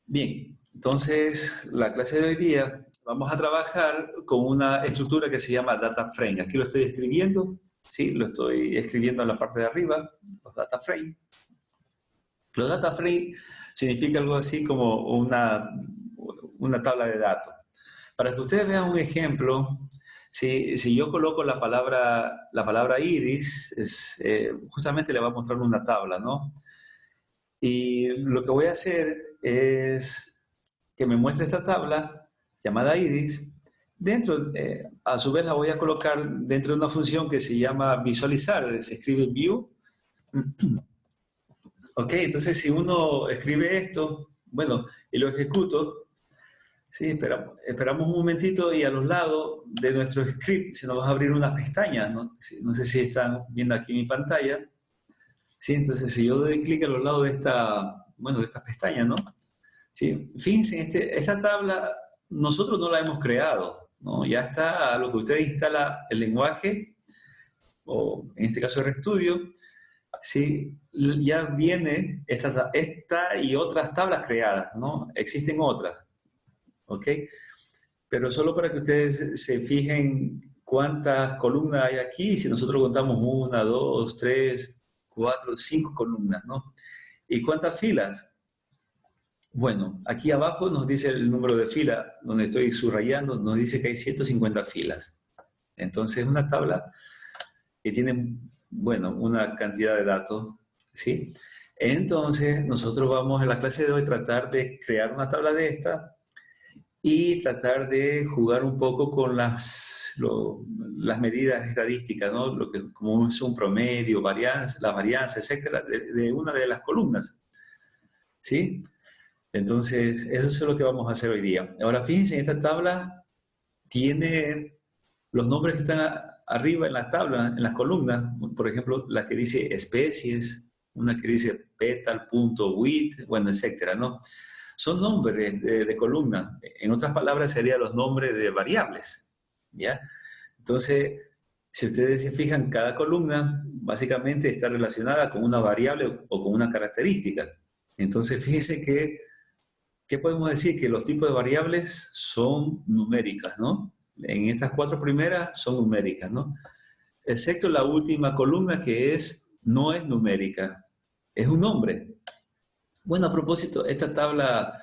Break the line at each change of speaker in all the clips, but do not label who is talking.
Bien, entonces la clase de hoy día vamos a trabajar con una estructura que se llama data frame. Aquí lo estoy escribiendo, sí, lo estoy escribiendo en la parte de arriba, los data frame. Los data frame significa algo así como una tabla de datos. Para que ustedes vean un ejemplo, si yo coloco la palabra iris, justamente le va a mostrar una tabla, ¿no? Y lo que voy a hacer es que me muestre esta tabla llamada iris. A su vez la voy a colocar dentro de una función que se llama visualizar, se escribe view. Ok, entonces si uno escribe esto, bueno, y lo ejecuto, sí, esperamos un momentito y a los lados de nuestro script se nos va a abrir una pestaña, ¿no? No sé si están viendo aquí mi pantalla. Sí, entonces si yo doy clic a los lados de esta pestaña, ¿no? Sí, fíjense, esta tabla nosotros no la hemos creado, ¿no? Ya está a lo que usted instala el lenguaje, o en este caso RStudio, sí, ya viene esta y otras tablas creadas, ¿no? Existen otras, ¿ok? Pero solo para que ustedes se fijen cuántas columnas hay aquí, si nosotros contamos una, dos, tres, cuatro, cinco columnas, ¿no? ¿Y cuántas filas? Bueno, aquí abajo nos dice el número de fila, donde estoy subrayando, nos dice que hay 150 filas. Entonces, es una tabla que tiene, bueno, una cantidad de datos, ¿sí? Entonces, nosotros vamos en la clase de hoy a tratar de crear una tabla de esta y tratar de jugar un poco con las medidas estadísticas, ¿no? Como es un promedio, la varianza, etcétera, de una de las columnas, ¿sí? Entonces, eso es lo que vamos a hacer hoy día. Ahora, fíjense, esta tabla tiene los nombres que están arriba en la tabla, en las columnas. Por ejemplo, la que dice especies, una que dice petal, punto, width, bueno, etcétera, ¿no? Son nombres de columna. En otras palabras, serían los nombres de variables, ¿ya? Entonces, si ustedes se fijan, cada columna básicamente está relacionada con una variable o con una característica. Entonces, fíjense que ¿qué podemos decir? Que los tipos de variables son numéricas, ¿no? En estas cuatro primeras son numéricas, ¿no? Excepto la última columna que no es numérica, es un nombre. Bueno, a propósito, esta tabla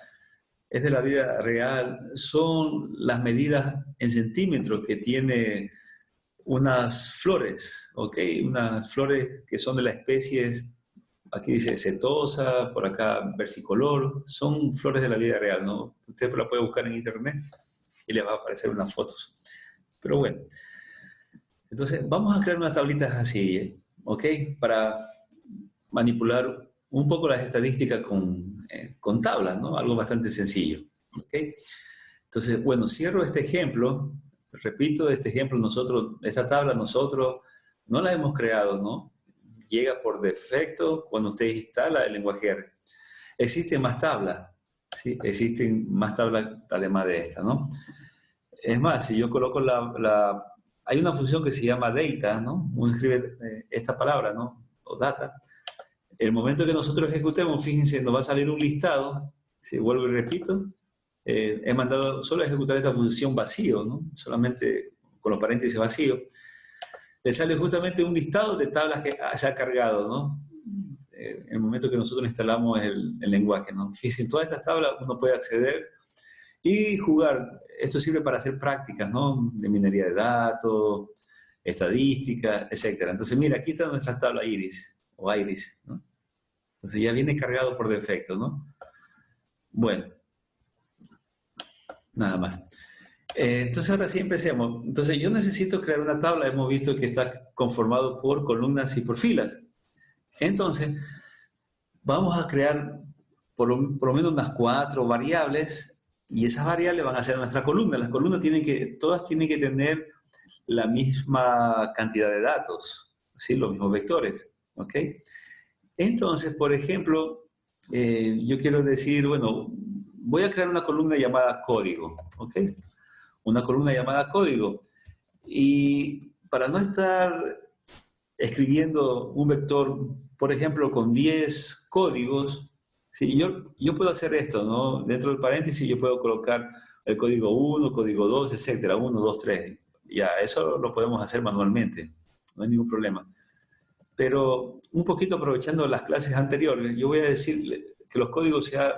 es de la vida real, son las medidas en centímetros que tiene unas flores, ¿ok? Unas flores que son de las especies. Aquí dice setosa, por acá versicolor, son flores de la vida real, ¿no? Usted la puede buscar en internet y le va a aparecer unas fotos. Pero bueno, entonces vamos a crear unas tablitas así, ¿ok? Para manipular un poco las estadísticas con tablas, ¿no? Algo bastante sencillo, ¿ok? Entonces, bueno, cierro este ejemplo, repito, esta tabla nosotros no la hemos creado, ¿no? Llega por defecto cuando usted instala el lenguaje R. Existen más tablas, ¿sí? Existen más tablas además de esta, ¿no? Es más, si yo coloco hay una función que se llama data, ¿no? Uno escribe esta palabra, ¿no? O data. El momento que nosotros ejecutemos, fíjense, nos va a salir un listado, si vuelvo y repito, he mandado solo a ejecutar esta función vacío, ¿no? Solamente con los paréntesis vacíos. Le sale justamente un listado de tablas que se ha cargado, ¿no? En el momento que nosotros instalamos el lenguaje, ¿no? Fíjense, en todas estas tablas uno puede acceder y jugar. Esto sirve para hacer prácticas, ¿no? De minería de datos, estadística, etcétera. Entonces, mira, aquí está nuestra tabla iris, o iris, ¿no? Entonces ya viene cargado por defecto, ¿no? Bueno, nada más. Entonces ahora sí empecemos. Entonces yo necesito crear una tabla. Hemos visto que está conformado por columnas y por filas. Entonces vamos a crear por lo menos unas 4 variables y esas variables van a ser nuestra columna. Las columnas todas tienen que tener la misma cantidad de datos, ¿sí? Los mismos vectores, ¿ok? Entonces, por ejemplo, yo quiero decir, bueno, voy a crear una columna llamada código, ¿ok? Una columna llamada código. Y para no estar escribiendo un vector, por ejemplo, con 10 códigos, Sí, yo puedo hacer esto, ¿no? Dentro del paréntesis yo puedo colocar el código 1, código 2, etcétera, 1, 2, 3. Ya, eso lo podemos hacer manualmente, no hay ningún problema. Pero un poquito aprovechando las clases anteriores, yo voy a decir que los códigos sean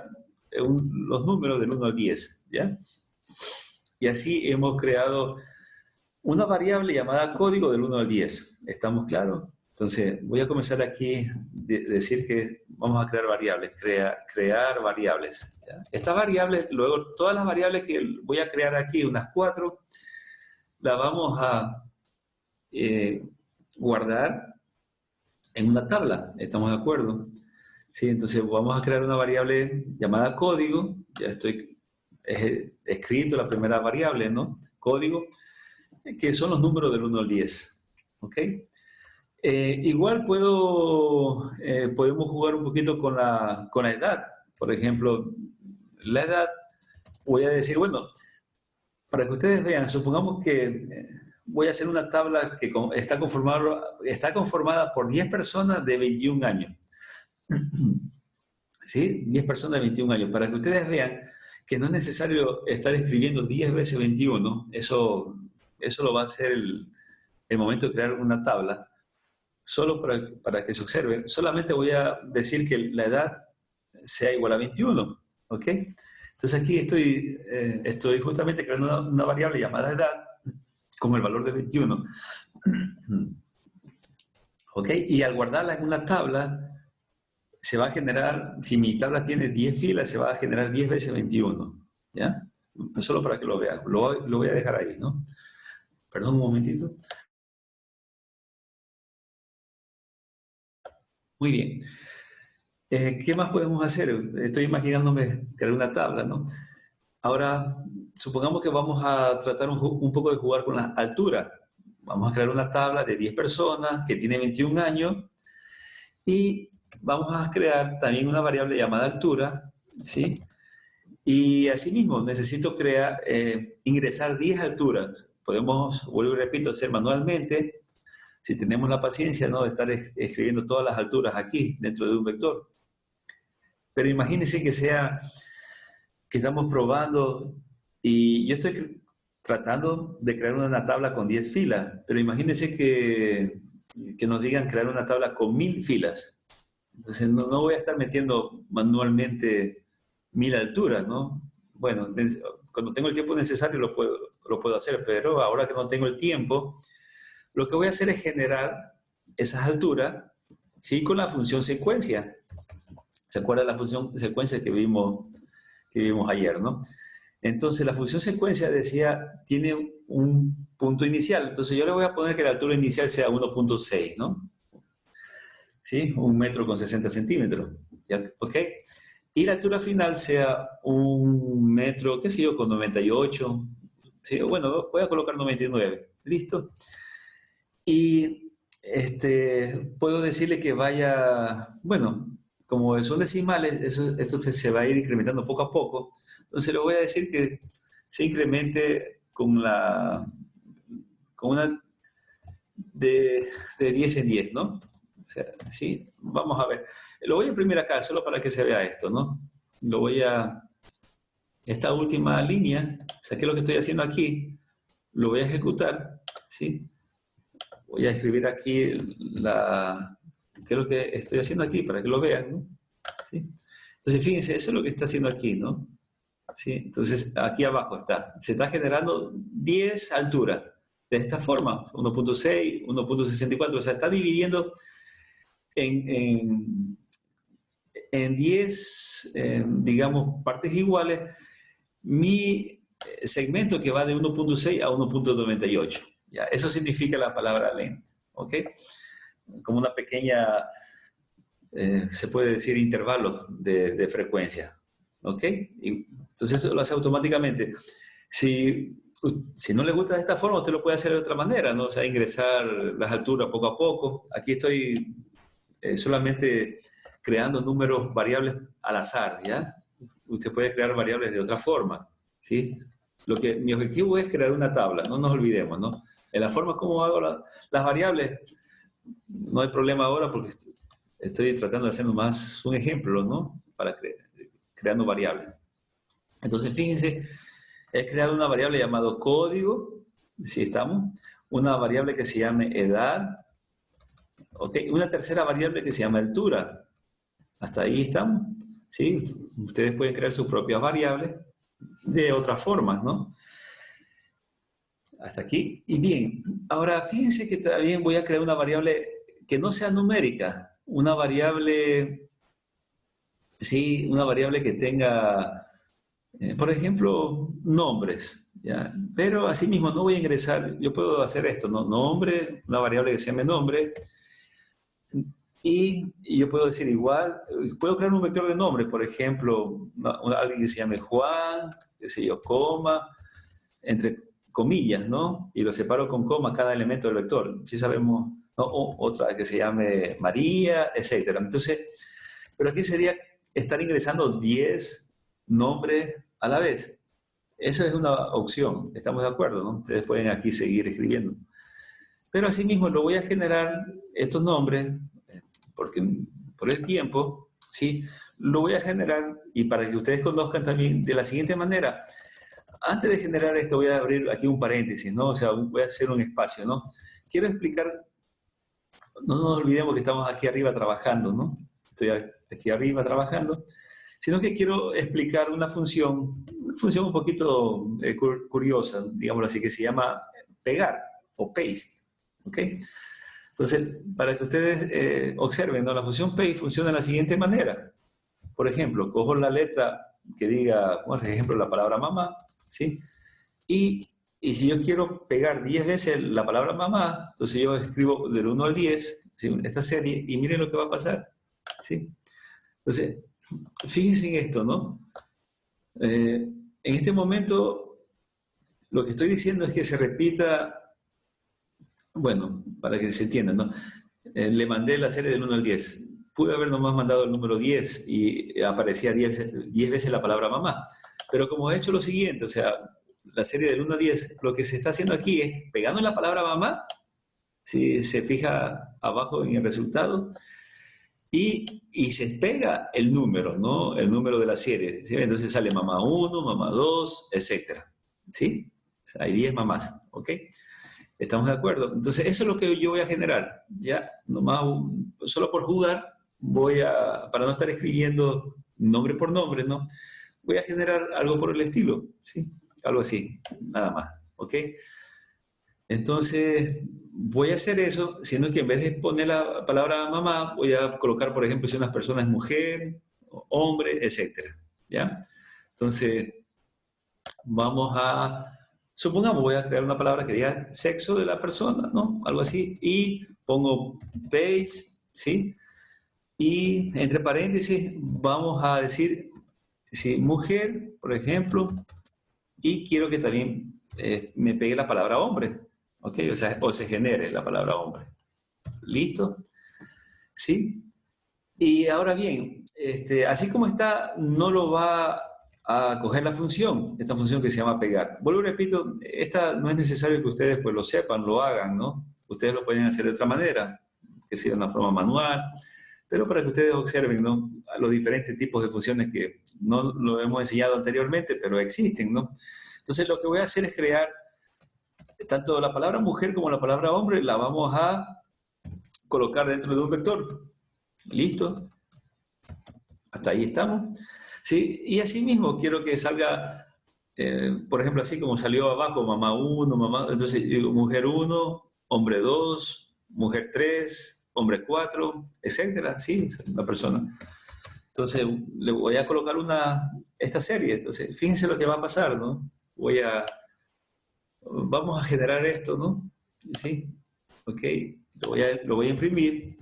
los números del 1 al 10, ¿ya? Y así hemos creado una variable llamada código del 1 al 10. ¿Estamos claros? Entonces, voy a comenzar aquí a decir que vamos a crear variables, crear variables. ¿Ya? Estas variables, luego todas las variables que voy a crear aquí, unas 4, las vamos a guardar en una tabla. ¿Estamos de acuerdo? Sí, entonces vamos a crear una variable llamada código. Ya estoy escrito la primera variable, ¿no? Código, que son los números del 1 al 10. ¿Ok? Igual podemos jugar un poquito con la edad. Por ejemplo, la edad, voy a decir, bueno, para que ustedes vean, supongamos que voy a hacer una tabla que está conformada por 10 personas de 21 años. ¿Sí? 10 personas de 21 años. Para que ustedes vean que no es necesario estar escribiendo 10 veces 21. Eso lo va a hacer el momento de crear una tabla. Solo para que se observe, solamente voy a decir que la edad sea igual a 21, ¿ok? Entonces aquí estoy justamente creando una variable llamada edad con el valor de 21, ¿ok? Y al guardarla en una tabla, se va a generar, si mi tabla tiene 10 filas, se va a generar 10 veces 21, ¿ya? Solo para que lo vean, lo voy a dejar ahí, ¿no? Perdón un momentito. Muy bien. ¿Qué más podemos hacer? Estoy imaginándome crear una tabla, ¿no? Ahora, supongamos que vamos a tratar un poco de jugar con la altura. Vamos a crear una tabla de 10 personas que tiene 21 años y vamos a crear también una variable llamada altura, ¿sí? Y asimismo, necesito ingresar 10 alturas. Podemos, vuelvo y repito, hacer manualmente, si tenemos la paciencia, ¿no? De estar escribiendo todas las alturas aquí, dentro de un vector. Pero imagínense que estamos probando y yo estoy tratando de crear una tabla con 10 filas, pero imagínense que nos digan crear una tabla con 1000 filas. Entonces no voy a estar metiendo manualmente 1000 alturas, ¿no? Bueno, cuando tengo el tiempo necesario lo puedo hacer, pero ahora que no tengo el tiempo, lo que voy a hacer es generar esas alturas, ¿sí? Con la función secuencia. ¿Se acuerda de la función secuencia que vimos ayer, ¿no? Entonces, la función secuencia tiene un punto inicial. Entonces, yo le voy a poner que la altura inicial sea 1.6, ¿no? ¿Sí? 1 metro con 60 centímetros. ¿Ya? ¿Ok? Y la altura final sea 1 metro, qué sé yo, con 98. ¿Sí? Bueno, voy a colocar 99. ¿Listo? Y puedo decirle que vaya, bueno, como son decimales, esto se va a ir incrementando poco a poco. Entonces le voy a decir que se incremente con una de 10 en 10, ¿no? O sea, sí, vamos a ver. Lo voy a imprimir acá, solo para que se vea esto, ¿no? Esta última línea, o sea, ¿qué es lo que estoy haciendo aquí? Lo voy a ejecutar, ¿sí? Voy a escribir aquí qué es lo que estoy haciendo aquí para que lo vean, ¿no? ¿Sí? Entonces, fíjense, eso es lo que está haciendo aquí, ¿no? ¿Sí? Entonces, aquí abajo se está generando 10 alturas. De esta forma, 1.6, 1.64, o sea, está dividiendo en, en, en 10, digamos, partes iguales mi segmento que va de 1.6 a 1.98. ¿Ya? Eso significa la palabra length, ¿ok? Como una pequeña, se puede decir, intervalo de frecuencia, ¿ok? Y entonces eso lo hace automáticamente. Si no le gusta de esta forma, usted lo puede hacer de otra manera, ¿no? O sea, ingresar las alturas poco a poco. Aquí estoy solamente creando números variables al azar, ¿ya? Usted puede crear variables de otra forma, ¿sí? Mi objetivo es crear una tabla, no nos olvidemos, ¿no? En la forma como hago las variables, no hay problema ahora porque estoy tratando de hacer más un ejemplo, ¿no? para creando variables. Entonces, fíjense, he creado una variable llamada código, si estamos, una variable que se llame edad, ¿ok? Una tercera variable que se llama altura. Hasta ahí estamos, ¿sí? Ustedes pueden crear sus propias variables de otras formas, ¿no? Hasta aquí. Y bien, ahora fíjense que también voy a crear una variable que no sea numérica, una variable, sí, una variable que tenga, por ejemplo, nombres, ¿ya? Pero asimismo no voy a ingresar, yo puedo hacer esto, ¿no? Nombre, una variable que se llame nombre, y yo puedo decir igual, puedo crear un vector de nombre, por ejemplo, alguien que se llame Juan, qué sé yo, coma, entre comillas, ¿no? Y lo separo con coma cada elemento del vector. Si sabemos, ¿no? Otra que se llame María, etcétera. Entonces, pero aquí sería estar ingresando 10 nombres a la vez. Eso es una opción, estamos de acuerdo, ¿no? Ustedes pueden aquí seguir escribiendo. Pero asimismo lo voy a generar, estos nombres, porque por el tiempo, ¿sí? Lo voy a generar y para que ustedes conozcan también de la siguiente manera. Antes de generar esto voy a abrir aquí un paréntesis, ¿no? O sea, voy a hacer un espacio, ¿no? Quiero explicar, no nos olvidemos que estamos aquí arriba trabajando, ¿no? Estoy aquí arriba trabajando, sino que quiero explicar una función un poquito curiosa, digámoslo así, que se llama pegar o paste, ¿ok? Entonces, para que ustedes observen, ¿no? La función paste funciona de la siguiente manera. Por ejemplo, cojo la letra que diga, por ejemplo, la palabra mamá, ¿sí? Y si yo quiero pegar 10 veces la palabra mamá, entonces yo escribo del 1 al 10, ¿sí? Esta serie, y miren lo que va a pasar, ¿sí? Entonces, fíjense en esto, ¿no? En este momento, lo que estoy diciendo es que se repita, bueno, para que se entienda, ¿no? Le mandé la serie del 1 al 10. Pude haber nomás mandado el número 10 y aparecía 10 veces la palabra mamá. Pero como he hecho lo siguiente, o sea, la serie del 1 al 10, lo que se está haciendo aquí es pegando la palabra mamá, si se fija abajo en el resultado, y se pega el número, ¿no? El número de la serie, ¿sí? Entonces sale mamá 1, mamá 2, etcétera, ¿sí? O sea, hay 10 mamás, ¿ok? ¿Estamos de acuerdo? Entonces, eso es lo que yo voy a generar, ¿ya? Nomás, solo por jugar, para no estar escribiendo nombre por nombre, ¿no? Voy a generar algo por el estilo, ¿sí? Algo así, nada más, ¿ok? Entonces, voy a hacer eso, siendo que en vez de poner la palabra mamá, voy a colocar, por ejemplo, si una persona es mujer, hombre, etcétera, ¿ya? Entonces, supongamos, voy a crear una palabra que diga sexo de la persona, ¿no? Algo así, y pongo base, ¿sí? Y entre paréntesis vamos a decir, si mujer, por ejemplo, y quiero que también me pegue la palabra hombre, ¿ok? O sea, o se genere la palabra hombre. ¿Listo? ¿Sí? Y ahora bien, así como está, no lo va a coger la función, esta función que se llama pegar. Vuelvo y repito, esta no es necesario que ustedes pues lo sepan, lo hagan, ¿no? Ustedes lo pueden hacer de otra manera, que sea de una forma manual, pero para que ustedes observen, ¿no? Los diferentes tipos de funciones que no lo hemos enseñado anteriormente, pero existen, ¿no? Entonces lo que voy a hacer es crear tanto la palabra mujer como la palabra hombre, la vamos a colocar dentro de un vector. ¿Listo? Hasta ahí estamos. ¿Sí? Y así mismo quiero que salga, por ejemplo, así como salió abajo, mamá 1, mamá, entonces digo mujer 1, hombre 2, mujer 3, hombre 4, etcétera, sí, una persona. Entonces le voy a colocar esta serie, entonces fíjense lo que va a pasar, ¿no? Vamos a generar esto, ¿no? ¿Sí? Ok, lo voy a imprimir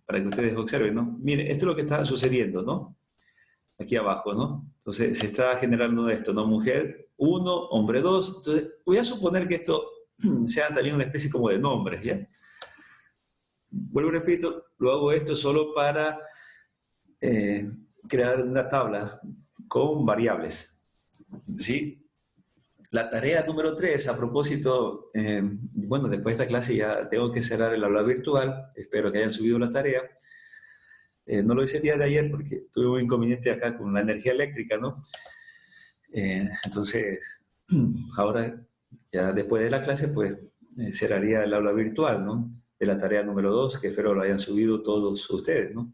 para que ustedes observen, ¿no? Miren, esto es lo que está sucediendo, ¿no? Aquí abajo, ¿no? Entonces se está generando esto, ¿no? Mujer 1, hombre 2. Entonces voy a suponer que esto sea también una especie como de nombres, ¿ya? Vuelvo y repito, lo hago esto solo para crear una tabla con variables, ¿sí? La tarea número 3, a propósito, bueno, después de esta clase ya tengo que cerrar el aula virtual, espero que hayan subido la tarea. No lo hice el día de ayer porque tuve un inconveniente acá con la energía eléctrica, ¿no? Entonces, ahora, ya después de la clase, pues, cerraría el aula virtual, ¿no? De la tarea número 2, que espero lo hayan subido todos ustedes, ¿no?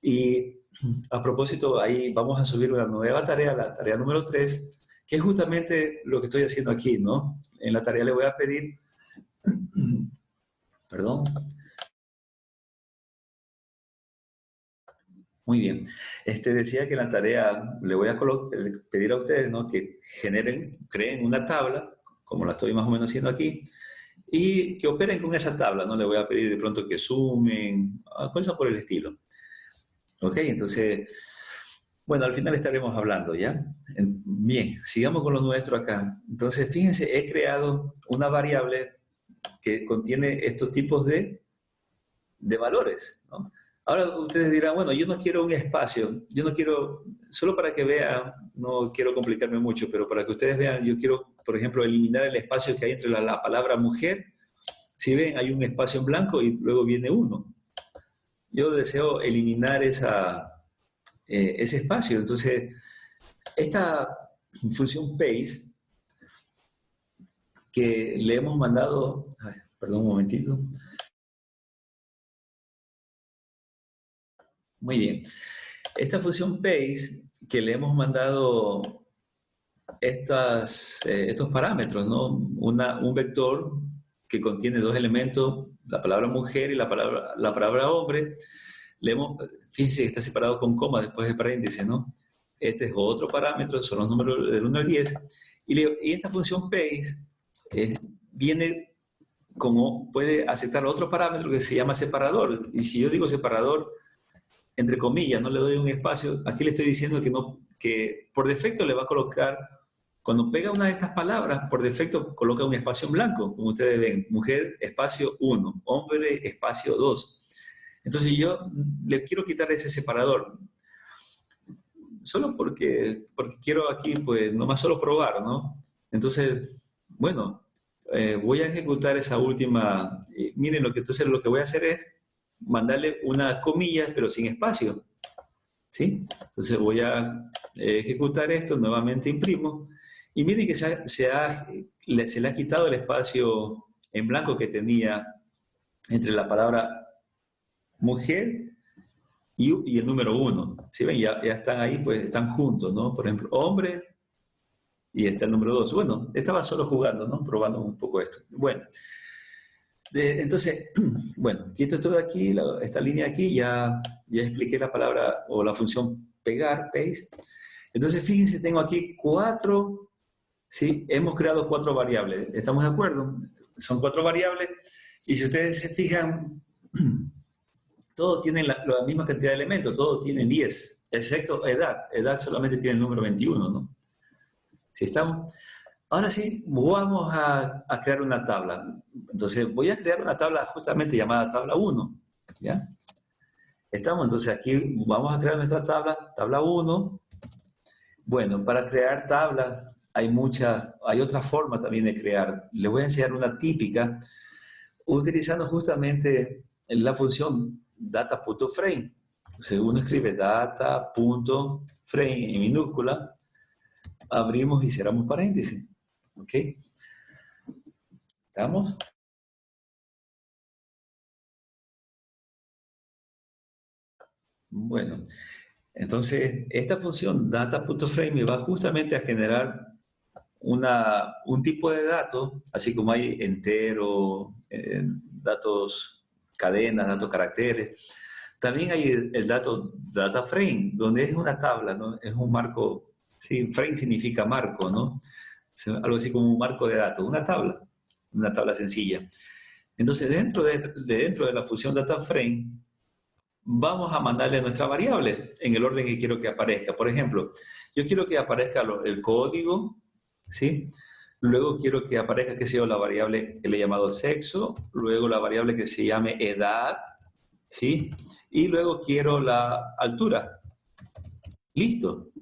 Y a propósito, ahí vamos a subir una nueva tarea, la tarea número 3, que es justamente lo que estoy haciendo aquí, ¿no? En la tarea le voy a pedir, perdón, muy bien. Decía que en la tarea le voy a pedir a ustedes, ¿no? Que creen una tabla, como la estoy más o menos haciendo aquí, y que operen con esa tabla, ¿no? Le voy a pedir de pronto que sumen, cosas por el estilo. Ok, entonces, bueno, al final estaremos hablando, ¿ya? Bien, sigamos con lo nuestro acá. Entonces, fíjense, he creado una variable que contiene estos tipos de valores, ¿no? Ahora ustedes dirán, bueno, yo no quiero un espacio, yo no quiero, solo para que vean, no quiero complicarme mucho, pero para que ustedes vean, yo quiero, por ejemplo, eliminar el espacio que hay entre la palabra mujer. Si ven, hay un espacio en blanco y luego viene uno. Yo deseo eliminar ese espacio. Entonces, esta función paste que le hemos mandado, ay, perdón un momentito. Muy bien. Esta función paste que le hemos mandado estos parámetros, ¿no? Un vector que contiene dos elementos, la palabra mujer y la palabra hombre. Fíjense que está separado con coma después de paréntesis, ¿no? Este es otro parámetro, son los números del 1 al 10. Y esta función paste viene como puede aceptar otro parámetro que se llama separador. Y si yo digo separador, entre comillas, no le doy un espacio, aquí le estoy diciendo que por defecto le va a colocar, cuando pega una de estas palabras, por defecto coloca un espacio en blanco, como ustedes ven, mujer, espacio 1, hombre, espacio 2. Entonces yo le quiero quitar ese separador, solo porque quiero aquí, pues, nomás solo probar, ¿no? Entonces, bueno, voy a ejecutar esa última, miren, entonces lo que voy a hacer es mandarle una comilla, pero sin espacio, ¿sí? Entonces voy a ejecutar esto, nuevamente imprimo, y miren que se le ha quitado el espacio en blanco que tenía entre la palabra mujer y el número 1. ¿Sí ven? Ya están ahí, pues están juntos, ¿no? Por ejemplo, hombre y está el número 2. Bueno, estaba solo jugando, ¿no? Probando un poco esto. Bueno, entonces, bueno, quito esto de aquí, esta línea aquí, ya expliqué la palabra o la función pegar, paste. Entonces, fíjense, tengo aquí 4, ¿sí? Hemos creado 4 variables. ¿Estamos de acuerdo? Son 4 variables. Y si ustedes se fijan, todos tienen la misma cantidad de elementos, todos tienen 10, excepto edad. Edad solamente tiene el número 21, ¿no? ¿Sí estamos? Ahora sí, vamos a crear una tabla. Entonces, voy a crear una tabla justamente llamada tabla 1, ¿ya? Estamos, entonces aquí vamos a crear nuestra tabla, tabla 1. Bueno, para crear tablas hay otra forma también de crear. Les voy a enseñar una típica utilizando justamente la función data.frame. Entonces uno escribe data.frame en minúscula, abrimos y cerramos paréntesis. ¿Ok? ¿Estamos? Bueno, entonces esta función data.frame me va justamente a generar un tipo de dato, así como hay entero, datos cadenas, datos caracteres. También hay el dato data frame, donde es una tabla, ¿no? Es un marco, sí, frame significa marco, ¿no? Algo así como un marco de datos, una tabla sencilla. Entonces, dentro de la función data frame, vamos a mandarle nuestra variable en el orden que quiero que aparezca. Por ejemplo, yo quiero que aparezca el código, ¿sí? Luego quiero que aparezca, qué sé yo, la variable que le he llamado sexo, luego la variable que se llame edad, ¿sí? Y luego quiero la altura. Listo.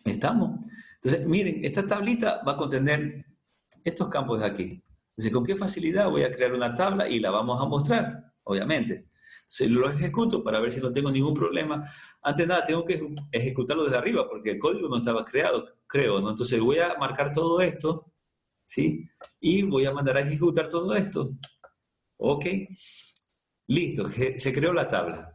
¿Estamos? Entonces, miren, esta tablita va a contener estos campos de aquí. Entonces, ¿con qué facilidad voy a crear una tabla y la vamos a mostrar? Obviamente. Se lo ejecuto para ver si no tengo ningún problema. Antes de nada, tengo que ejecutarlo desde arriba porque el código no estaba creado, creo, ¿no? Entonces voy a marcar todo esto, ¿sí? Y voy a mandar a ejecutar todo esto. Ok. Listo, se creó la tabla.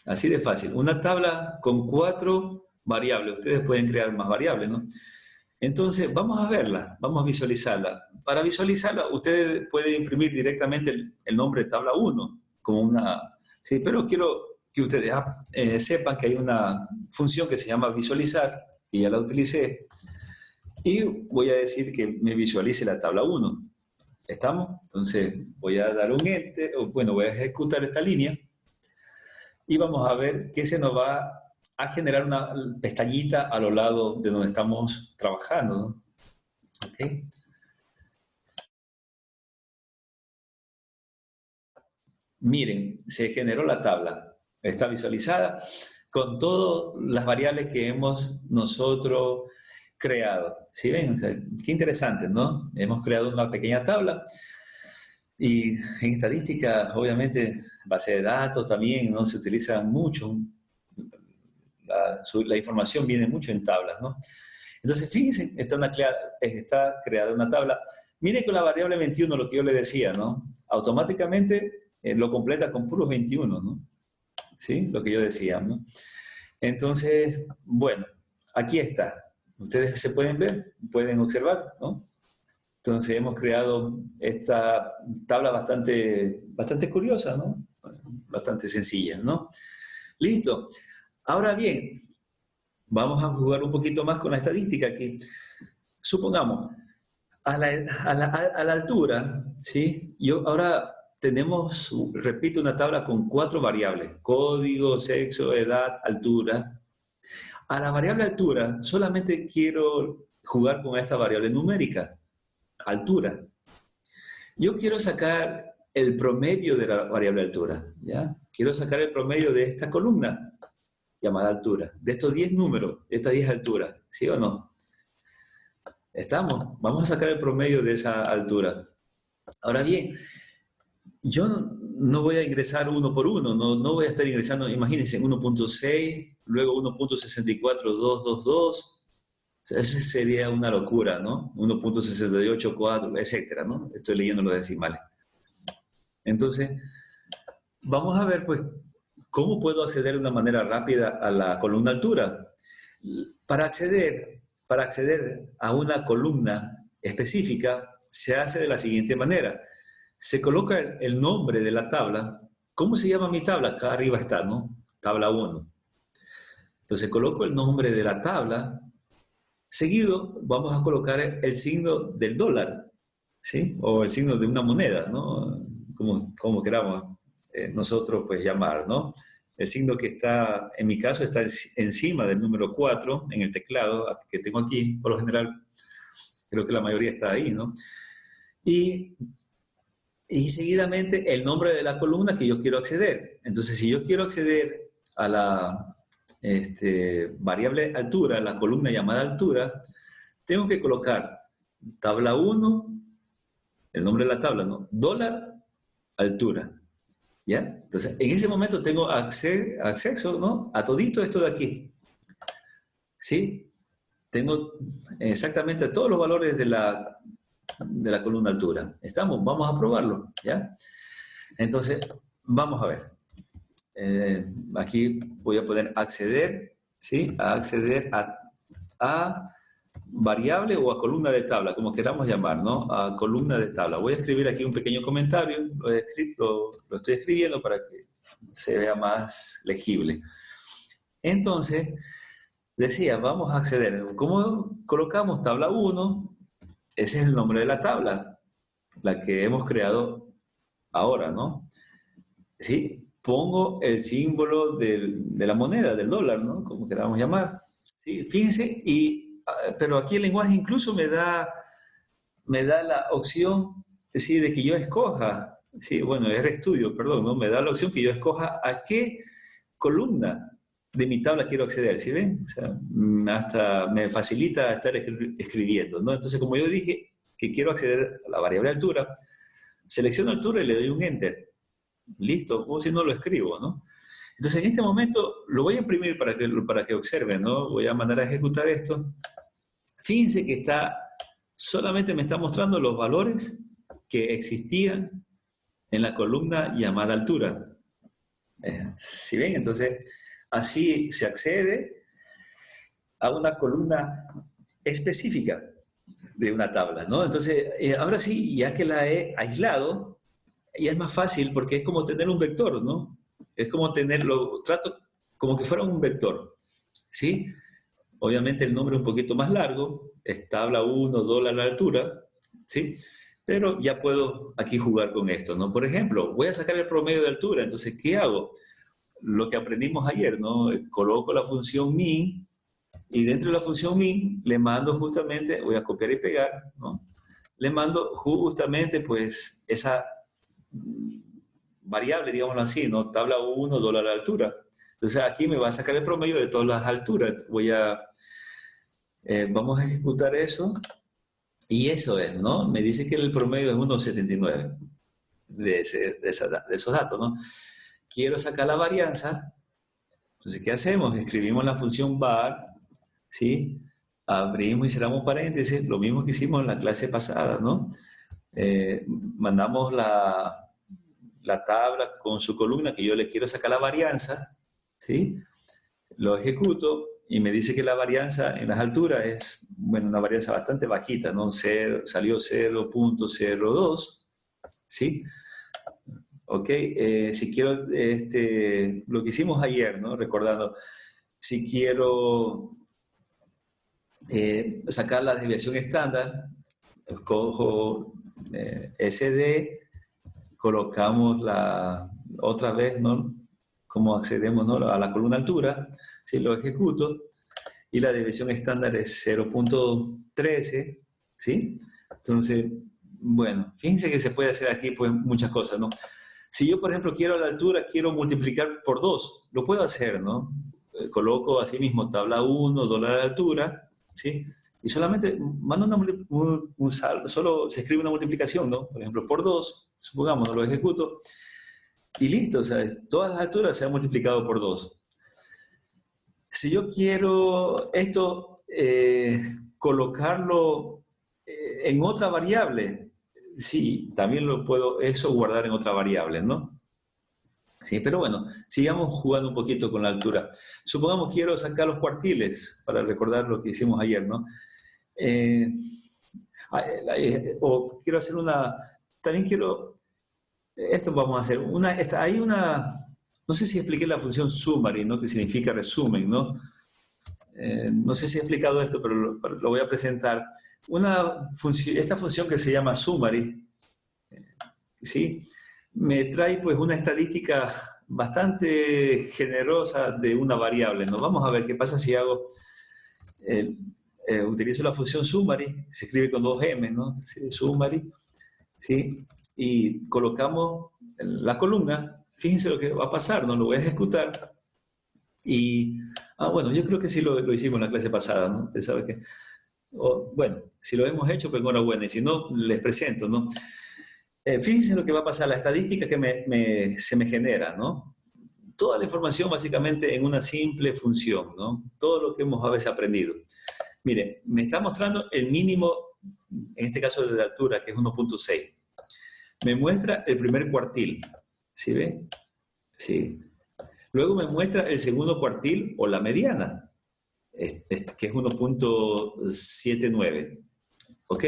Así de fácil. Una tabla con 4 variables. Ustedes pueden crear más variables, ¿no? Entonces, vamos a verla, vamos a visualizarla. Para visualizarla, ustedes pueden imprimir directamente el nombre de tabla 1 como una... Sí, pero quiero que ustedes sepan que hay una función que se llama visualizar, y ya la utilicé, y voy a decir que me visualice la tabla 1. ¿Estamos? Entonces, voy a dar un enter, o bueno, voy a ejecutar esta línea, y vamos a ver que se nos va a generar una pestañita a los lados de donde estamos trabajando, ¿no? ¿Okay? Miren, se generó la tabla, está visualizada con todas las variables que hemos nosotros creado. ¿Sí ven? O sea, qué interesante, ¿no? Hemos creado una pequeña tabla y en estadística, obviamente, base de datos también, ¿no? Se utiliza mucho. La información viene mucho en tablas, ¿no? Entonces, fíjense, está creada una tabla. Mire con la variable 21, lo que yo le decía, ¿no? Automáticamente lo completa con puros 21, ¿no? ¿Sí? Lo que yo decía, ¿no? Entonces, bueno, aquí está. Ustedes se pueden ver, pueden observar, ¿no? Entonces, hemos creado esta tabla bastante curiosa, ¿no? Bastante sencilla, ¿no? Listo. Ahora bien, vamos a jugar un poquito más con la estadística aquí. Supongamos, a la altura, ¿sí? Ahora tenemos, repito, una tabla con 4 variables: código, sexo, edad, altura. A la variable altura solamente quiero jugar con esta variable numérica, altura. Yo quiero sacar el promedio de la variable altura, ¿ya? Quiero sacar el promedio de esta columna llamada altura, de estos 10 números, de estas 10 alturas, ¿sí o no? Estamos, vamos a sacar el promedio de esa altura. Ahora bien, yo no voy a ingresar uno por uno, no voy a estar ingresando, imagínense, 1.6, luego 1.64222, o sea, eso sería una locura, ¿no? 1.684, etcétera, ¿no? Estoy leyendo los decimales. Entonces, vamos a ver, pues, cómo puedo acceder de una manera rápida a la columna altura. Para acceder a una columna específica, se hace de la siguiente manera. Se coloca el nombre de la tabla. ¿Cómo se llama mi tabla? Acá arriba está, ¿no? Tabla 1. Entonces coloco el nombre de la tabla. Seguido vamos a colocar el signo del dólar, ¿sí? O el signo de una moneda, ¿no? Como queramos nosotros pues llamar, ¿no? El signo que está, en mi caso, está encima del número 4 en el teclado que tengo aquí. Por lo general, creo que la mayoría está ahí, ¿no? Y seguidamente el nombre de la columna que yo quiero acceder. Entonces, si yo quiero acceder a la variable altura, la columna llamada altura, tengo que colocar tabla 1, el nombre de la tabla, ¿no? Dólar, altura. ¿Ya? Entonces, en ese momento tengo acceso, ¿no? A todito esto de aquí. ¿Sí? Tengo exactamente todos los valores de la columna altura. ¿Estamos? Vamos a probarlo, ¿ya? Entonces, vamos a ver. Aquí voy a poner acceder, ¿sí? A acceder a variable o a columna de tabla, como queramos llamar, ¿no? A columna de tabla. Voy a escribir aquí un pequeño comentario, lo estoy escribiendo para que se vea más legible. Entonces, decía, vamos a acceder. ¿Cómo colocamos tabla 1? Ese es el nombre de la tabla, la que hemos creado ahora, ¿no? ¿Sí? Pongo el símbolo de la moneda, del dólar, ¿no? Como queramos llamar. ¿Sí? Fíjense, pero aquí el lenguaje incluso me da la opción, ¿sí? De que yo escoja, sí, bueno, RStudio, perdón, ¿no? Me da la opción que yo escoja a qué columna de mi tabla quiero acceder, ¿sí ven? O sea, hasta me facilita estar escribiendo, ¿no? Entonces, como yo dije que quiero acceder a la variable altura, selecciono altura y le doy un enter. Listo, o si no lo escribo, ¿no? Entonces, en este momento lo voy a imprimir para que observen, ¿no? Voy a mandar a ejecutar esto. Fíjense que solamente me está mostrando los valores que existían en la columna llamada altura. ¿Sí ven? Entonces, así se accede a una columna específica de una tabla, ¿no? Entonces, ahora sí, ya que la he aislado, ya es más fácil porque es como tener un vector, ¿no? Es como trato como que fuera un vector, ¿sí? Obviamente el nombre es un poquito más largo, es tabla 1, dólar la altura, ¿sí? Pero ya puedo aquí jugar con esto, ¿no? Por ejemplo, voy a sacar el promedio de altura, entonces, ¿qué hago? Lo que aprendimos ayer, ¿no? Coloco la función min y dentro de la función min le mando justamente, voy a copiar y pegar, ¿no? Le mando justamente pues esa variable, digámoslo así, ¿no? Tabla 1, dólar la altura. Entonces aquí me va a sacar el promedio de todas las alturas. Vamos a ejecutar eso y eso es, ¿no? Me dice que el promedio es 1,79 de esos datos, ¿no? Quiero sacar la varianza, entonces, ¿qué hacemos? Escribimos la función var, ¿sí? Abrimos y cerramos paréntesis, lo mismo que hicimos en la clase pasada, ¿no? Mandamos la tabla con su columna que yo le quiero sacar la varianza, ¿sí? Lo ejecuto y me dice que la varianza en las alturas es, bueno, una varianza bastante bajita, ¿no? Salió 0,02, ¿sí? Ok, si quiero, lo que hicimos ayer, ¿no? Recordando, si quiero sacar la desviación estándar, cojo SD, colocamos otra vez, ¿no? Cómo accedemos, ¿no? A la columna altura, si lo ejecuto, y la desviación estándar es 0,13, ¿sí? Entonces, bueno, fíjense que se puede hacer aquí pues muchas cosas, ¿no? Si yo, por ejemplo, quiero la altura, quiero multiplicar por 2, lo puedo hacer, ¿no? Coloco así mismo tabla 1, dólar de altura, ¿sí? Y solamente mando un saldo, solo se escribe una multiplicación, ¿no? Por ejemplo, por 2, supongamos, no lo ejecuto, y listo, o sea, todas las alturas se han multiplicado por 2. Si yo quiero esto colocarlo en otra variable, sí, también lo puedo eso guardar en otra variable, ¿no? Sí, pero bueno, sigamos jugando un poquito con la altura. Supongamos quiero sacar los cuartiles, para recordar lo que hicimos ayer, ¿no? Eh, o quiero hacer también quiero, esto vamos a hacer, hay no sé si expliqué la función summary, ¿no? Que significa resumen, ¿no? No sé si he explicado esto, pero lo voy a presentar. Esta función que se llama summary, ¿sí? Me trae pues una estadística bastante generosa de una variable, ¿no? Vamos a ver qué pasa si utilizo la función summary, se escribe con dos M, ¿no? Sí, summary, ¿sí? Y colocamos la columna, fíjense lo que va a pasar, ¿no? Lo voy a ejecutar y, bueno, yo creo que sí lo hicimos en la clase pasada, ¿no? Usted sabe que, bueno, si lo hemos hecho, pues enhorabuena, y si no, les presento, ¿no? Fíjense lo que va a pasar, la estadística que se me genera, ¿no? Toda la información básicamente en una simple función, ¿no? Todo lo que hemos a veces aprendido. Mire, me está mostrando el mínimo, en este caso de la altura, que es 1,6. Me muestra el primer cuartil, ¿sí ve? Sí. Luego me muestra el segundo cuartil o la mediana, que es 1,79. ¿Ok?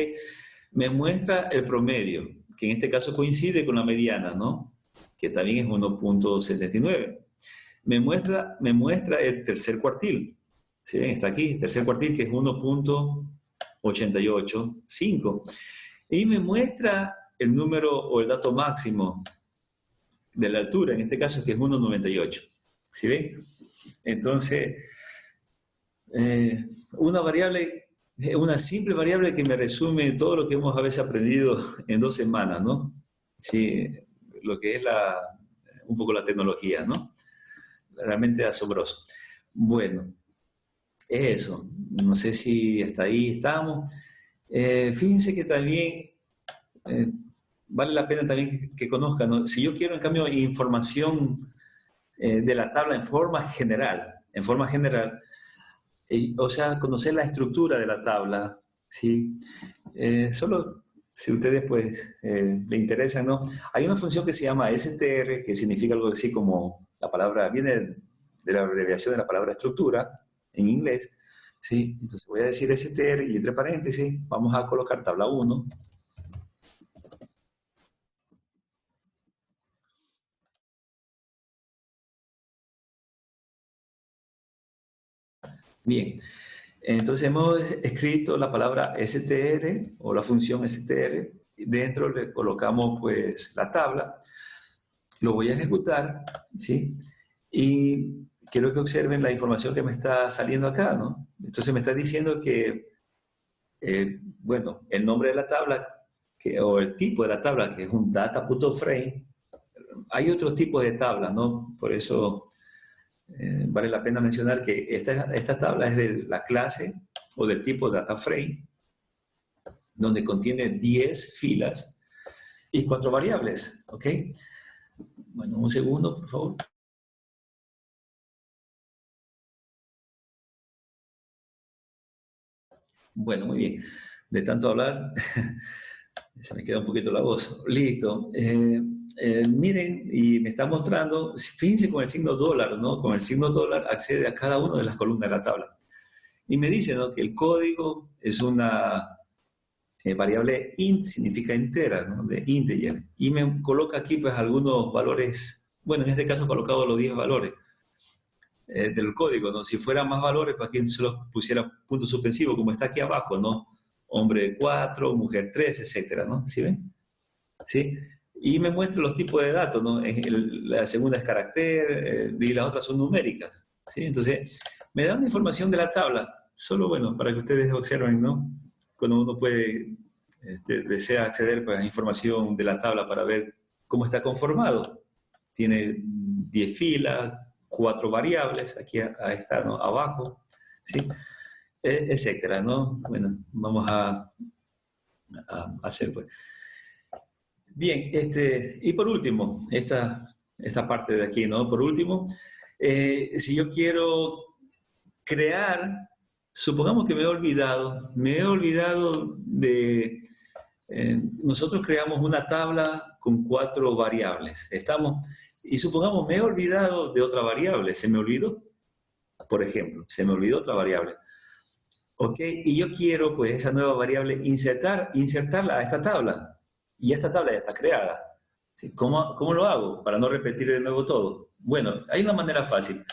Me muestra el promedio, que en este caso coincide con la mediana, ¿no? Que también es 1,79. Me muestra el tercer cuartil. ¿Sí ven? Está aquí, tercer cuartil, que es 1,885. Y me muestra el número o el dato máximo de la altura, en este caso que es 1,98. ¿Sí ven? Entonces, una simple variable que me resume todo lo que hemos a veces aprendido en 2 semanas, ¿no? Sí, lo que es un poco la tecnología, ¿no? Realmente asombroso. Bueno, es eso. No sé si hasta ahí estamos. Fíjense que también, eh, vale la pena también que conozcan, ¿no? Si yo quiero, en cambio, información de la tabla en forma general, o sea, conocer la estructura de la tabla, ¿sí? Solo si ustedes, pues, le interesan, ¿no? Hay una función que se llama str, que significa algo así como, la palabra, viene de la abreviación de la palabra estructura, en inglés, ¿sí? Entonces voy a decir str y entre paréntesis vamos a colocar tabla 1. Bien, entonces hemos escrito la palabra str o la función str. Dentro le colocamos pues la tabla. Lo voy a ejecutar, ¿sí? Y quiero que observen la información que me está saliendo acá, ¿no? Entonces me está diciendo que, bueno, el nombre de la tabla o el tipo de la tabla, que es un data.frame. Hay otros tipos de tablas, ¿no? Por eso vale la pena mencionar que esta tabla es de la clase o del tipo DataFrame, donde contiene 10 filas y 4 variables, ¿ok? Bueno, un segundo, por favor. Bueno, muy bien. De tanto hablar, se me queda un poquito la voz. Listo. Miren, y me está mostrando, fíjense con el signo dólar, ¿no? Con el signo dólar accede a cada una de las columnas de la tabla. Y me dice, ¿no?, que el código es una variable int, significa entera, ¿no?, de integer. Y me coloca aquí pues algunos valores, bueno, en este caso he colocado los 10 valores del código, ¿no? Si fueran más valores, pues aquí solo pusiera punto suspensivo, como está aquí abajo, ¿no? Hombre 4, mujer 3, etcétera, ¿no? ¿Sí ven? ¿Sí? Y me muestra los tipos de datos, ¿no? La segunda es carácter y las otras son numéricas, ¿sí? Entonces, me da una información de la tabla, solo, bueno, para que ustedes observen, ¿no? Cuando uno puede, desea acceder pues, a información de la tabla para ver cómo está conformado. Tiene 10 filas, 4 variables, aquí está, ¿no?, abajo, ¿sí? Etcétera, ¿no? Bueno, vamos a hacer, pues. Bien, y por último, esta parte de aquí, ¿no? Por último, si yo quiero crear, supongamos que me he olvidado de, nosotros creamos una tabla con 4 variables, y supongamos me he olvidado de otra variable, se me olvidó, por ejemplo, se me olvidó otra variable, ¿ok? Y yo quiero, pues, esa nueva variable insertarla a esta tabla, y esta tabla ya está creada. ¿Sí? ¿Cómo lo hago para no repetir de nuevo todo? Bueno, hay una manera fácil.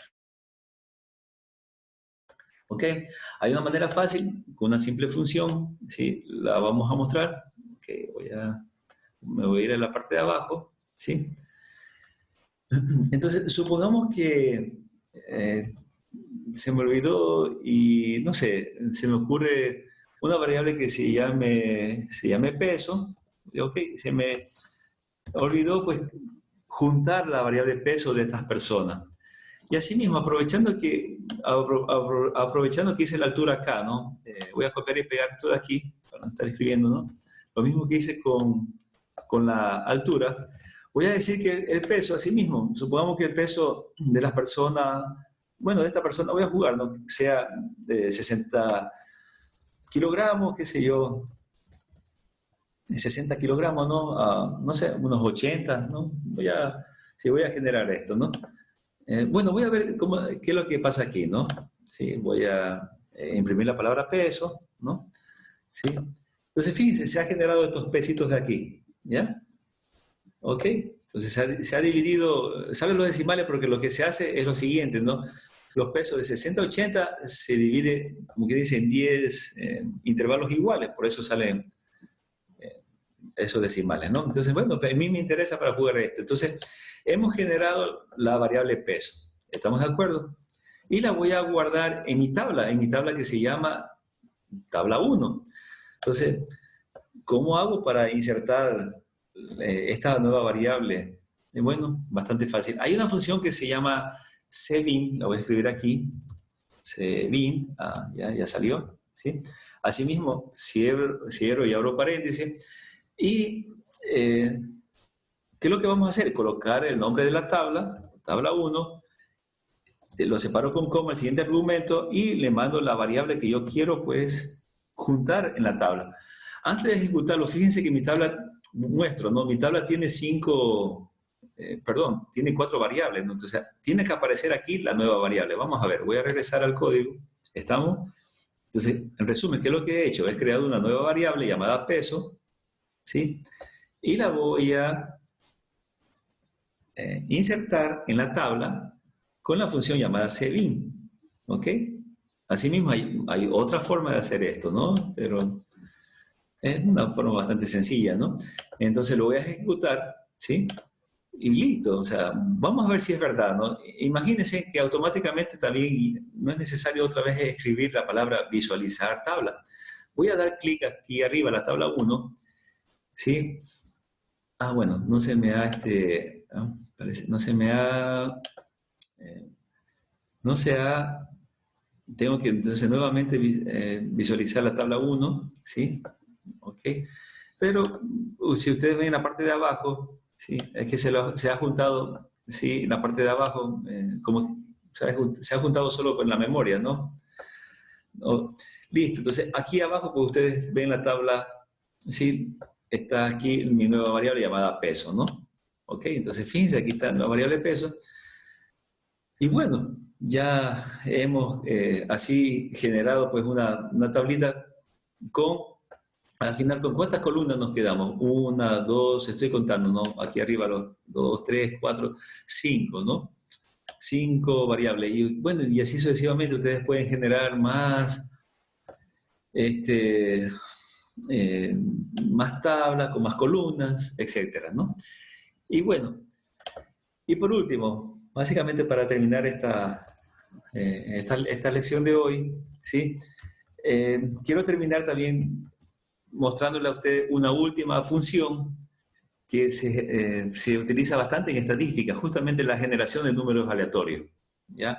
¿Ok? Hay una manera fácil, con una simple función, ¿sí? La vamos a mostrar. Okay, me voy a ir a la parte de abajo, ¿sí? Entonces, supongamos que se me olvidó y, no sé, se me ocurre una variable que se llame peso. Ok, se me olvidó, pues, juntar la variable peso de estas personas. Y asimismo, aprovechando que hice la altura acá, ¿no? Voy a copiar y pegar esto de aquí, para no estar escribiendo, ¿no? Lo mismo que hice con la altura. Voy a decir que el peso, asimismo, supongamos que el peso de las personas, bueno, de esta persona, voy a jugar, ¿no?, sea de 60 kilogramos, qué sé yo, 60 kilogramos, ¿no? No sé, unos 80, ¿no? Voy a generar esto, ¿no? Bueno, voy a ver qué es lo que pasa aquí, ¿no? Sí, voy a imprimir la palabra peso, ¿no? Sí. Entonces, fíjense, se ha generado estos pesitos de aquí, ¿ya? ¿Ok? Entonces, se ha dividido, salen los decimales porque lo que se hace es lo siguiente, ¿no? Los pesos de 60 a 80 se divide, como que dicen, 10 intervalos iguales, por eso salen esos decimales, ¿no? Entonces, bueno, a mí me interesa para jugar esto. Entonces, hemos generado la variable peso. ¿Estamos de acuerdo? Y la voy a guardar en mi tabla que se llama tabla 1. Entonces, ¿cómo hago para insertar esta nueva variable? Bueno, bastante fácil. Hay una función que se llama cbin, la voy a escribir aquí. Cbin, ya salió, ¿sí? Asimismo, cierro y abro paréntesis. Y ¿qué es lo que vamos a hacer? Colocar el nombre de la tabla 1, lo separo con coma, el siguiente argumento, y le mando la variable que yo quiero, pues, juntar en la tabla. Antes de ejecutarlo, fíjense que mi tabla, muestro, ¿no? Mi tabla tiene tiene 4 variables, ¿no? Entonces, tiene que aparecer aquí la nueva variable. Vamos a ver, voy a regresar al código. ¿Estamos? Entonces, en resumen, ¿qué es lo que he hecho? He creado una nueva variable llamada peso, ¿sí? Y la voy a insertar en la tabla con la función llamada cbin, ¿ok? Asimismo, hay otra forma de hacer esto, ¿no? Pero es una forma bastante sencilla, ¿no? Entonces lo voy a ejecutar, ¿sí? Y listo, o sea, vamos a ver si es verdad, ¿no? Imagínense que automáticamente también no es necesario otra vez escribir la palabra visualizar tabla. Voy a dar clic aquí arriba a la tabla 1, ¿sí? Bueno, no se me ha, no se me ha, no se ha, tengo que entonces nuevamente visualizar la tabla 1, ¿sí? Ok. Pero si ustedes ven en la parte de abajo, ¿sí? Es que se ha juntado, ¿sí? En la parte de abajo, como se ha juntado solo con la memoria, ¿no? Listo, entonces aquí abajo, pues ustedes ven la tabla, ¿sí? Está aquí mi nueva variable llamada peso, ¿no? Ok, entonces fíjense, aquí está la variable peso. Y bueno, ya hemos así generado pues una tablita con, al final, ¿con cuántas columnas nos quedamos? 1, 2, estoy contando, ¿no? Aquí arriba los 2, 3, 4, 5, ¿no? 5 variables. Y bueno, y así sucesivamente ustedes pueden generar más, este, eh, más tablas, con más columnas, etcétera, ¿no? Y bueno, y por último, básicamente para terminar esta lección de hoy, ¿sí? Quiero terminar también mostrándole a usted una última función que se utiliza bastante en estadística, justamente la generación de números aleatorios, ¿ya?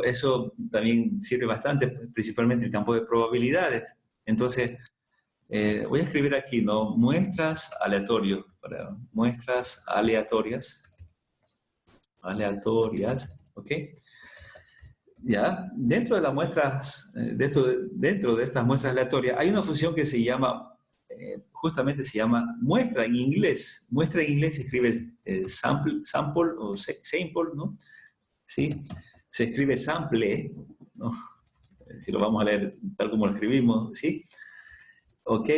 Eso también sirve bastante, principalmente en el campo de probabilidades. Entonces, voy a escribir aquí, ¿no? Muestras aleatorios, muestras aleatorias, ¿ok? Ya, dentro de las muestras, dentro de estas muestras aleatorias, hay una función que se llama, justamente se llama muestra en inglés. Muestra en inglés se escribe sample o sample, ¿no? ¿Sí? Se escribe sample, ¿no? Si lo vamos a leer tal como lo escribimos, ¿sí? ¿Ok?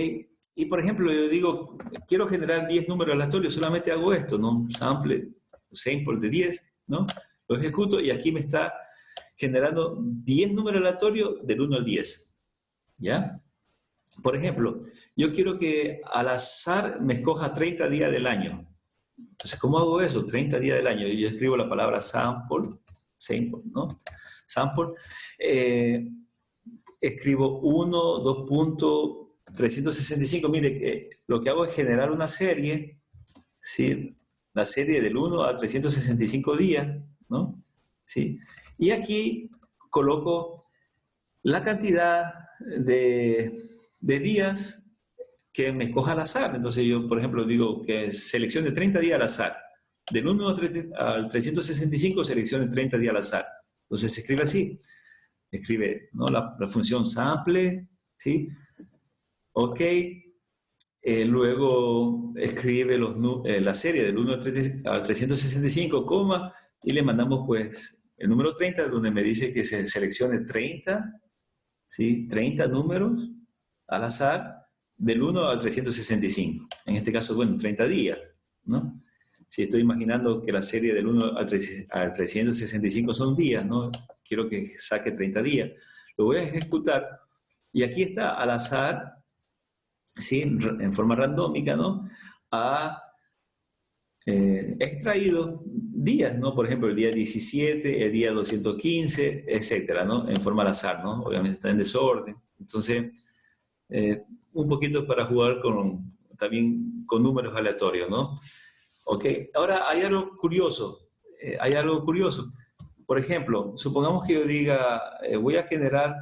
Y por ejemplo, yo digo, quiero generar 10 números aleatorios, solamente hago esto, ¿no? Sample de 10, ¿no? Lo ejecuto y aquí me está generando 10 números aleatorios del 1 al 10, ¿ya? Por ejemplo, yo quiero que al azar me escoja 30 días del año. Entonces, ¿cómo hago eso? 30 días del año. Y yo escribo la palabra sample, ¿no? Sample. Escribo 1, 2.365. Mire, que lo que hago es generar una serie, ¿sí? La serie del 1 a 365 días, ¿no? ¿Sí? Y aquí coloco la cantidad de días que me escoja al azar. Entonces yo, por ejemplo, digo que seleccione 30 días al azar. Del 1 al 365 seleccione 30 días al azar. Entonces se escribe así. Escribe, ¿no? La función sample, ¿sí? Ok. Luego escribe la serie del 1 al 365, coma, y le mandamos pues el número 30, donde me dice que se seleccione 30, ¿sí? 30 números al azar del 1 al 365. En este caso, bueno, 30 días, ¿no? Si estoy imaginando que la serie del 1 al 365 son días, ¿no? Quiero que saque 30 días. Lo voy a ejecutar y aquí está al azar, ¿sí? En forma randómica, ¿no? Ha extraído días, ¿no? Por ejemplo, el día 17, el día 215, etcétera, ¿no? En forma al azar, ¿no? Obviamente está en desorden. Entonces, un poquito para jugar también con números aleatorios, ¿no? Ok, ahora hay algo curioso. Por ejemplo, supongamos que yo diga, voy a generar,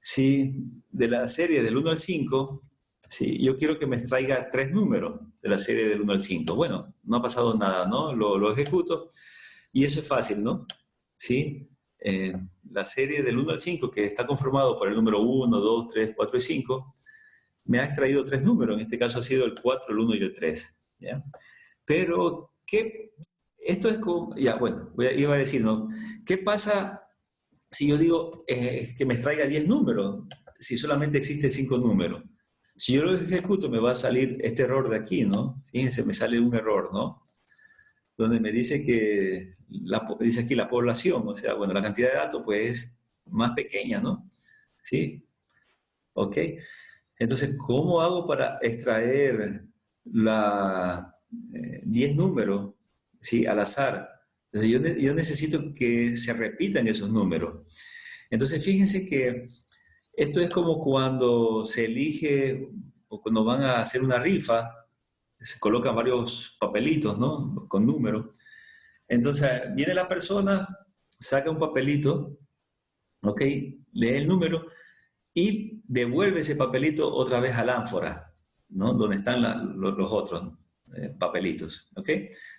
¿sí? De la serie del 1 al 5, Sí, yo quiero que me extraiga 3 números de la serie del 1 al 5. Bueno, no ha pasado nada, ¿no? Lo ejecuto y eso es fácil, ¿no? Sí. Eh, la serie del 1 al 5, que está conformado por el número 1, 2, 3, 4 y 5, me ha extraído 3 números. En este caso ha sido el 4, el 1 y el 3. ¿Ya? Pero, ¿qué? Esto es como, ya, bueno, iba a decir, ¿no? ¿Qué pasa si yo digo que me extraiga 10 números? Si solamente existen 5 números. Si yo lo ejecuto, me va a salir este error de aquí, ¿no? Fíjense, me sale un error, ¿no? Donde me dice que, dice aquí la población, o sea, bueno, la cantidad de datos, pues, es más pequeña, ¿no? ¿Sí? ¿Ok? Entonces, ¿cómo hago para extraer la 10 números, ¿sí? Al azar? Entonces, yo necesito que se repitan esos números. Entonces, fíjense que esto es como cuando se elige o cuando van a hacer una rifa, se colocan varios papelitos, ¿no? Con números. Entonces, viene la persona, saca un papelito, ¿ok? Lee el número y devuelve ese papelito otra vez al ánfora, ¿no? Donde están los otros papelitos, ¿ok?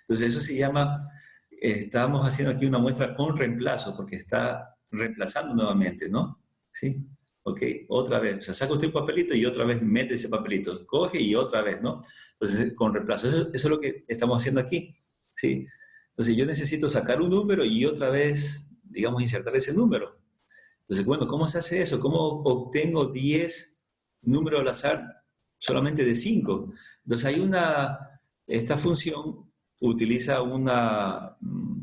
Entonces, eso se llama, estamos haciendo aquí una muestra con reemplazo, porque está reemplazando nuevamente, ¿no? ¿Sí? Ok, otra vez, o sea, saca usted un papelito y otra vez mete ese papelito, coge y otra vez, ¿no? Entonces, con reemplazo, eso es lo que estamos haciendo aquí, ¿sí? Entonces, yo necesito sacar un número y otra vez, digamos, insertar ese número. Entonces, bueno, ¿cómo se hace eso? ¿Cómo obtengo 10 números al azar solamente de 5? Entonces, esta función utiliza una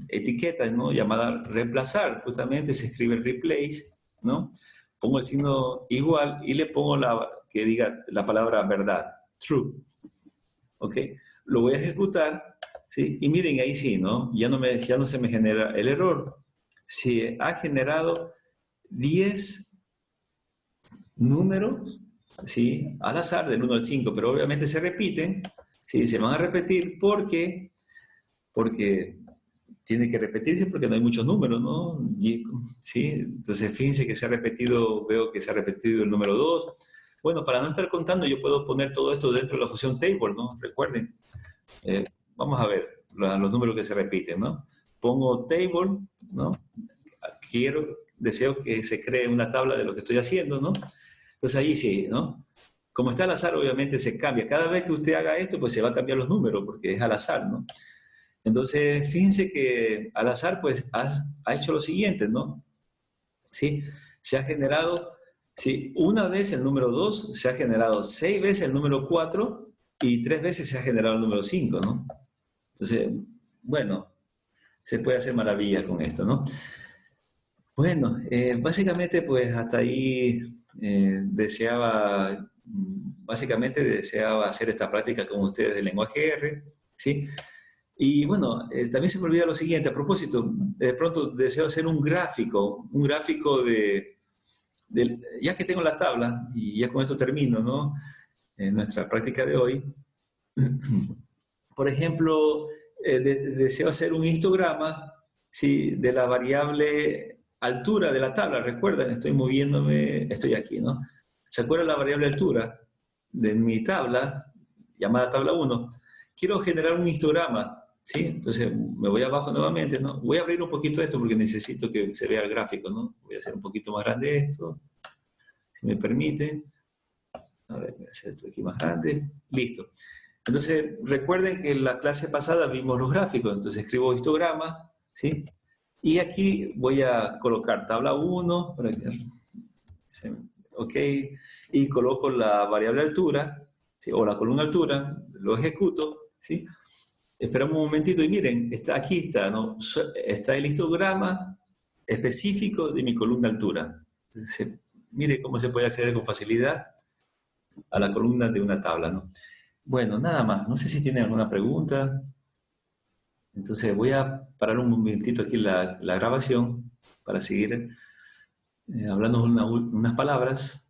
etiqueta, ¿no? Llamada reemplazar. Justamente se escribe replace, ¿no? Pongo el signo igual y le pongo que diga la palabra verdad, true, ¿ok? Lo voy a ejecutar, ¿sí? Y miren, ahí sí, ¿no? Ya no se me genera el error. Si ha generado 10 números, ¿sí? Al azar, del 1 al 5, pero obviamente se repiten, ¿sí? Se van a repetir porque tiene que repetirse porque no hay muchos números, ¿no? ¿Sí? Entonces, fíjense que se ha repetido, veo que se ha repetido el número 2. Bueno, para no estar contando, yo puedo poner todo esto dentro de la función table, ¿no? Recuerden, vamos a ver los números que se repiten, ¿no? Pongo table, ¿no? Deseo que se cree una tabla de lo que estoy haciendo, ¿no? Entonces ahí sí, ¿no? Como está al azar, obviamente se cambia. Cada vez que usted haga esto, pues se va a cambiar los números, porque es al azar, ¿no? Entonces, fíjense que al azar, pues, ha hecho lo siguiente, ¿no? ¿Sí? Se ha generado, sí, una vez el número 2, se ha generado 6 veces el número 4 y 3 veces se ha generado el número 5, ¿no? Entonces, bueno, se puede hacer maravilla con esto, ¿no? Bueno, básicamente pues hasta ahí básicamente deseaba hacer esta práctica con ustedes del lenguaje R, ¿sí? Y bueno, también se me olvida lo siguiente, a propósito, de pronto deseo hacer un gráfico ya que tengo la tabla, y ya con esto termino, ¿no? En nuestra práctica de hoy. Por ejemplo, deseo hacer un histograma, ¿sí? De la variable altura de la tabla. Recuerden, estoy moviéndome, estoy aquí, ¿no? ¿Se acuerdan la variable altura de mi tabla, llamada tabla 1? Quiero generar un histograma, ¿sí? Entonces me voy abajo nuevamente, ¿no? Voy a abrir un poquito esto porque necesito que se vea el gráfico, ¿no? Voy a hacer un poquito más grande esto, si me permite. A ver, voy a hacer esto aquí más grande. Listo. Entonces, recuerden que en la clase pasada vimos los gráficos, entonces escribo histograma, ¿sí? Y aquí voy a colocar tabla 1, ok, y coloco la variable altura, ¿sí? O la columna altura, lo ejecuto, ¿sí? Esperamos un momentito y miren, aquí está, ¿no? Está el histograma específico de mi columna altura. Entonces, mire cómo se puede acceder con facilidad a la columna de una tabla, ¿no? Bueno, nada más. No sé si tienen alguna pregunta. Entonces voy a parar un momentito aquí la grabación para seguir hablando unas palabras